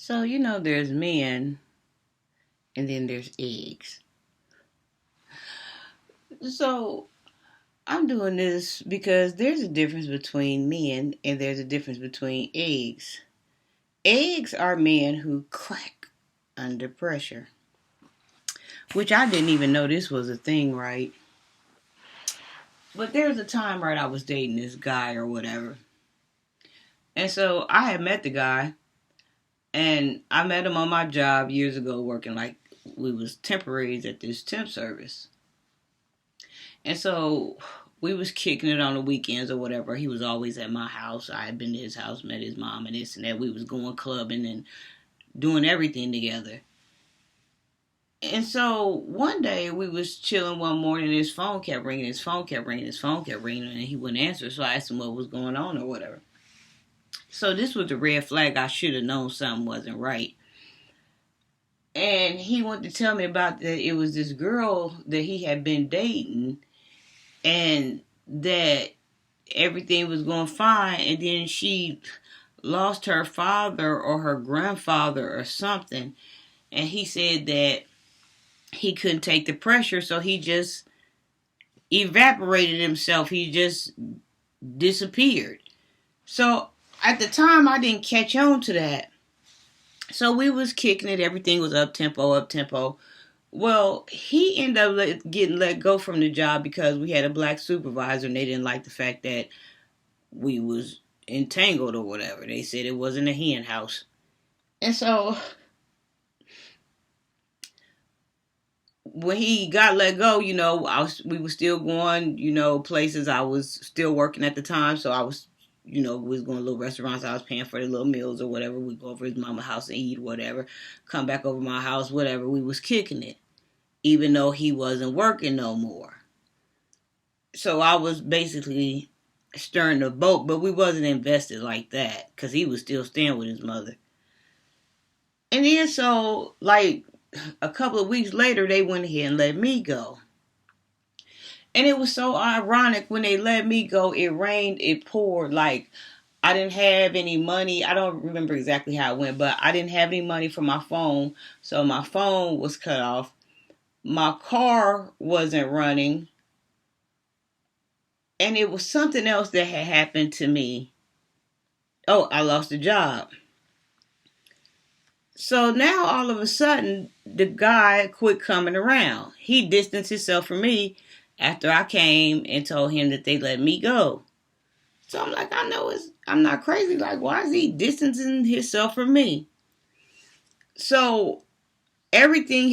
So, there's men and then there's eggs. So, I'm doing this because there's a difference between men and there's a difference between eggs. Eggs are men who crack under pressure, which I didn't even know this was a thing, right? But there was a time, right, I was dating this guy or whatever. And so I had met the guy, and I met him on my job years ago working like we was temporaries at this temp service. And so we was kicking it on the weekends or whatever. He was always at my house. I had been to his house, met his mom and this and that. We was going clubbing and doing everything together. And so one day we was chilling one morning. His phone kept ringing. His phone kept ringing. His phone kept ringing, and he wouldn't answer. So I asked him what was going on or whatever. So this was a red flag. I should have known something wasn't right. And he wanted to tell me about that. It was this girl that he had been dating, and that everything was going fine, and then she lost her father or her grandfather or something, and he said that he couldn't take the pressure, so he just evaporated himself. He just disappeared. So at the time, I didn't catch on to that. So we was kicking it. Everything was up tempo, up tempo. Well, he ended up getting let go from the job because we had a black supervisor, and they didn't like the fact that we was entangled or whatever. They said it wasn't a hen house. And so when he got let go, we were still going, places. I was still working at the time, so I was, we was going to little restaurants. I was paying for the little meals or whatever. We go over his mama's house and eat, whatever. Come back over my house, whatever. We was kicking it, even though he wasn't working no more. So I was basically stirring the boat, but we wasn't invested like that because he was still staying with his mother. And then so, like, a couple of weeks later, they went ahead and let me go. And it was so ironic when they let me go. It rained, it poured. Like, I didn't have any money. I don't remember exactly how it went, but I didn't have any money for my phone. So my phone was cut off. My car wasn't running. And it was something else that had happened to me. Oh, I lost a job. So now all of a sudden, the guy quit coming around. He distanced himself from me after I came and told him that they let me go. So I'm like, I'm not crazy. Like, why is he distancing himself from me? So everything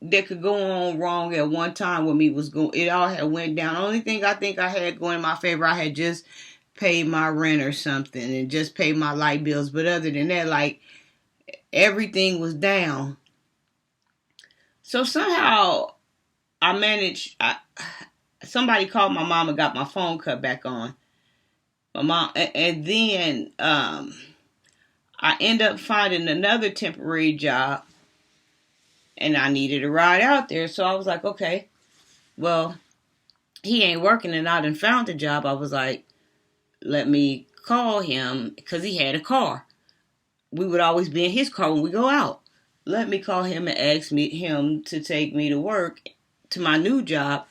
that could go on wrong at one time with me was going. It all had went down. The only thing I think I had going in my favor, I had just paid my rent or something and just paid my light bills. But other than that, like, everything was down. So somehow I managed. Somebody called my mom and got my phone cut back on. My mom, and then I ended up finding another temporary job, and I needed a ride out there. So I was like, okay, well, he ain't working, and I done found a job. I was like, let me call him because he had a car. We would always be in his car when we go out. Let me call him and ask him to take me to work to my new job,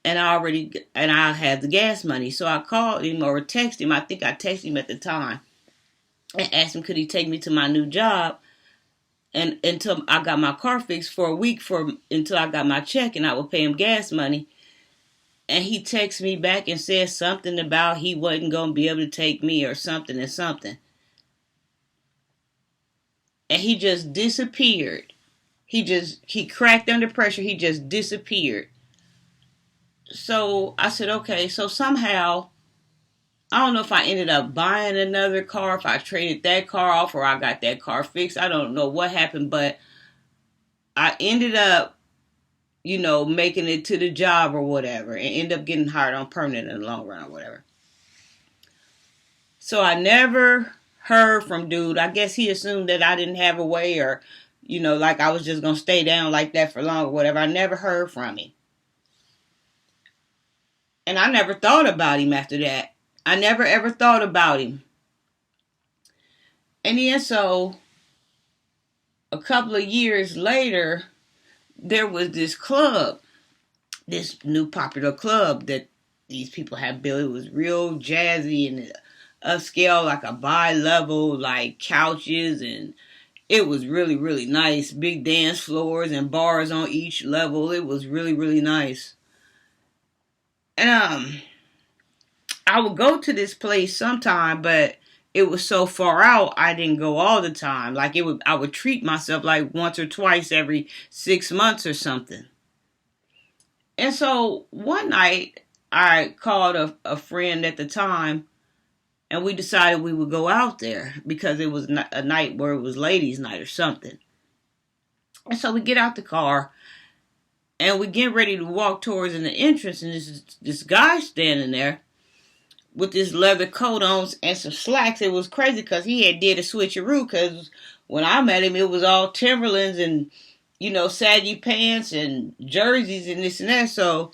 and I had the gas money. So I called him or texted him. I think I texted him at the time and asked him could he take me to my new job and until I got my car fixed for a week until I got my check, and I would pay him gas money. And he texted me back and said something about he wasn't going to be able to take me or something and something. And he just disappeared. He cracked under pressure. He just disappeared. So I said, okay, so somehow, I don't know if I ended up buying another car, if I traded that car off or I got that car fixed. I don't know what happened, but I ended up, making it to the job or whatever and end up getting hired on permanent in the long run or whatever. So I never heard from dude. I guess he assumed that I didn't have a way or, like I was just going to stay down like that for long or whatever. I never heard from him. And I never thought about him after that. I never ever thought about him. And then so a couple of years later, there was this club, this new popular club that these people had built. It was real jazzy and upscale, like a bi-level, like couches, and it was really, really nice. Big dance floors and bars on each level. It was really, really nice. And I would go to this place sometime, but it was so far out, I didn't go all the time. Like I would treat myself like once or twice every 6 months or something. And so one night, I called a friend at the time, and we decided we would go out there because it was a night where it was ladies' night or something. And so we get out the car, and we get ready to walk towards the entrance, and this guy standing there with this leather coat on and some slacks. It was crazy because he had did a switcheroo, because when I met him, it was all Timberlands and, saggy pants and jerseys and this and that. So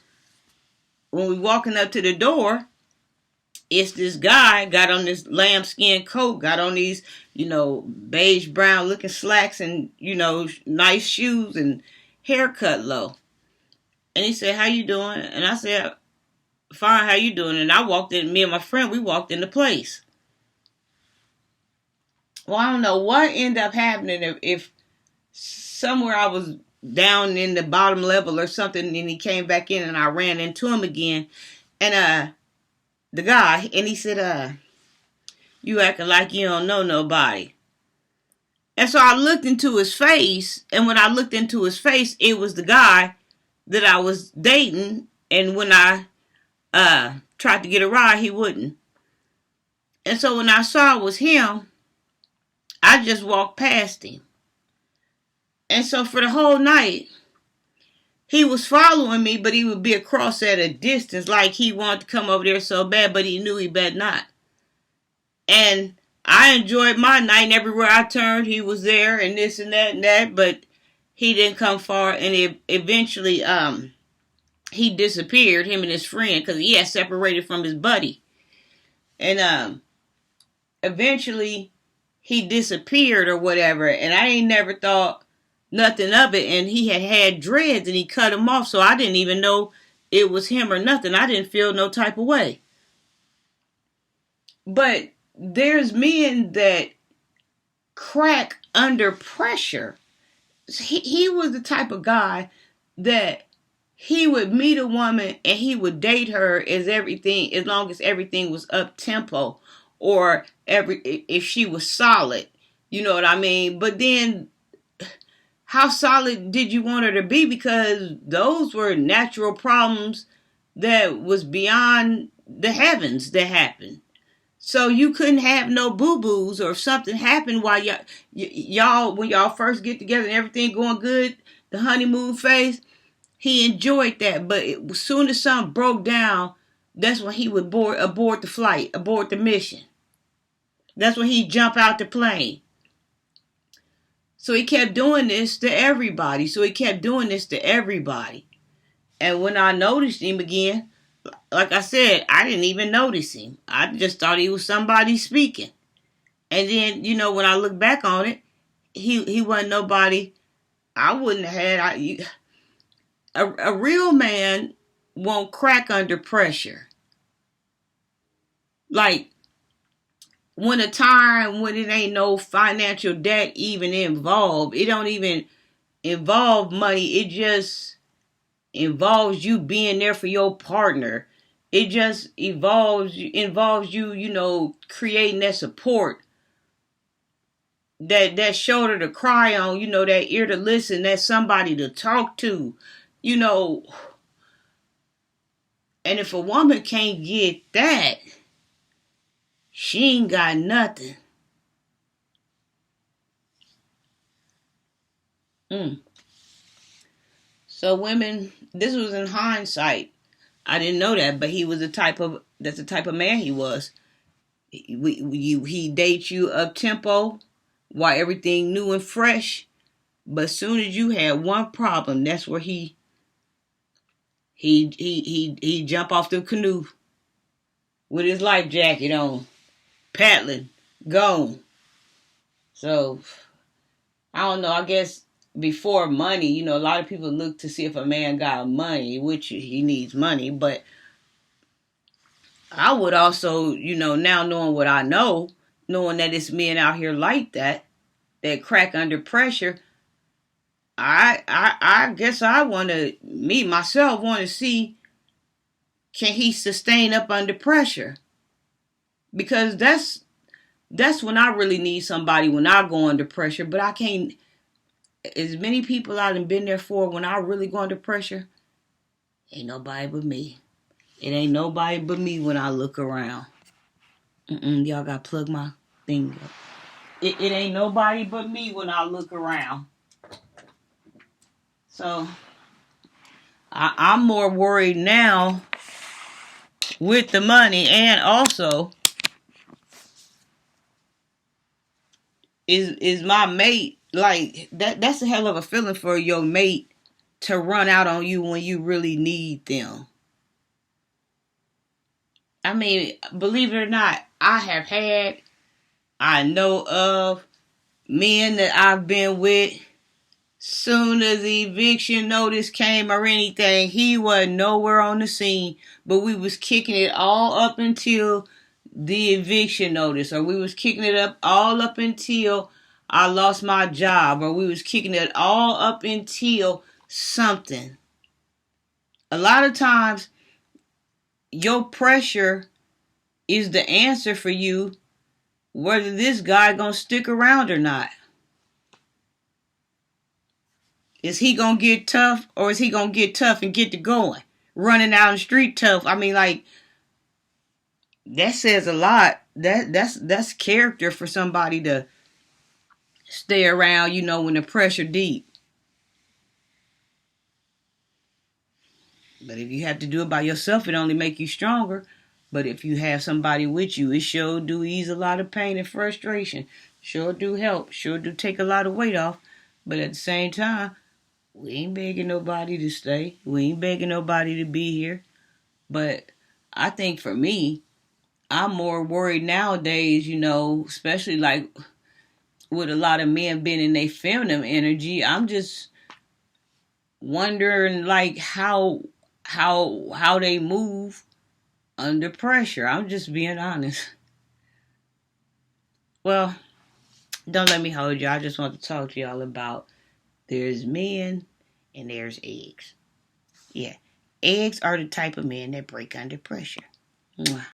when we walking up to the door, it's this guy got on this lambskin coat, got on these, beige brown looking slacks and, nice shoes and haircut low. And he said, "How you doing?" And I said, "Fine, how you doing?" And I walked in, me and my friend, we walked in the place. Well, I don't know what ended up happening, if somewhere I was down in the bottom level or something, and he came back in and I ran into him again. And the guy, and he said, "You acting like you don't know nobody." And so I looked into his face, and when I looked into his face, it was the guy that I was dating. And when I tried to get a ride, he wouldn't. And so when I saw it was him, I just walked past him. And so for the whole night, he was following me, but he would be across at a distance, like he wanted to come over there so bad, but he knew he better not. And I enjoyed my night, and everywhere I turned, he was there, and this and that, but he didn't come far, and eventually, he disappeared, him and his friend, because he had separated from his buddy. And eventually, he disappeared or whatever, and I ain't never thought nothing of it. And he had dreads, and he cut them off, so I didn't even know it was him or nothing. I didn't feel no type of way. But there's men that crack under pressure. He was the type of guy that he would meet a woman and he would date her as long as everything was up tempo, or if she was solid. You know what I mean? But then, how solid did you want her to be? Because those were natural problems that was beyond the heavens that happened. So you couldn't have no boo-boos, or if something happened while y'all when y'all first get together and everything going good, the honeymoon phase, he enjoyed that. But as soon as something broke down, that's when he would abort the flight, abort the mission. That's when he'd jump out the plane. So he kept doing this to everybody. And when I noticed him again, like I said, I didn't even notice him. I just thought he was somebody speaking. And then, when I look back on it, he wasn't nobody I wouldn't have had. A real man won't crack under pressure. Like, when it ain't no financial debt even involved, it don't even involve money. It just involves you being there for your partner. It just involves you, creating that support, that shoulder to cry on, that ear to listen, that somebody to talk to, And if a woman can't get that, she ain't got nothing. So women, this was in hindsight. I didn't know that, but that's the type of man he was. He dates you up tempo while everything new and fresh. But as soon as you had one problem, that's where he jump off the canoe with his life jacket on, paddling, gone. So I don't know. I guess before money, a lot of people look to see if a man got money, which he needs money. But I would also, now knowing what I know, knowing that it's men out here like that crack under pressure. I guess I want to, me myself, want to see, can he sustain up under pressure? Because that's when I really need somebody, when I go under pressure. But I can't. As many people I've been there for, when I really go under pressure, ain't nobody but me. It ain't nobody but me when I look around. Y'all gotta plug my thing up. It ain't nobody but me when I look around. So I'm more worried now with the money, and also is my mate, like that's a hell of a feeling for your mate to run out on you when you really need them. I mean, believe it or not, I know of men that I've been with. Soon as the eviction notice came or anything, he wasn't nowhere on the scene. But we was kicking it all up until the eviction notice, or we was kicking it up all up until I lost my job, or we was kicking it all up until something. A lot of times, your pressure is the answer for you, whether this guy gonna stick around or not. Is he gonna get tough, or is he gonna get tough and get to going? Running out in the street tough. I mean, like, that says a lot. That's character for somebody to stay around, when the pressure deep. But if you have to do it by yourself, it only make you stronger. But if you have somebody with you, it sure do ease a lot of pain and frustration. Sure do help. Sure do take a lot of weight off. But at the same time, we ain't begging nobody to stay. We ain't begging nobody to be here. But I think for me, I'm more worried nowadays, especially like with a lot of men being in their feminine energy. I'm just wondering, like, how they move under pressure. I'm just being honest. Well, don't let me hold you. I just want to talk to y'all about, there's men and there's eggs. Yeah. Eggs are the type of men that break under pressure. Mwah.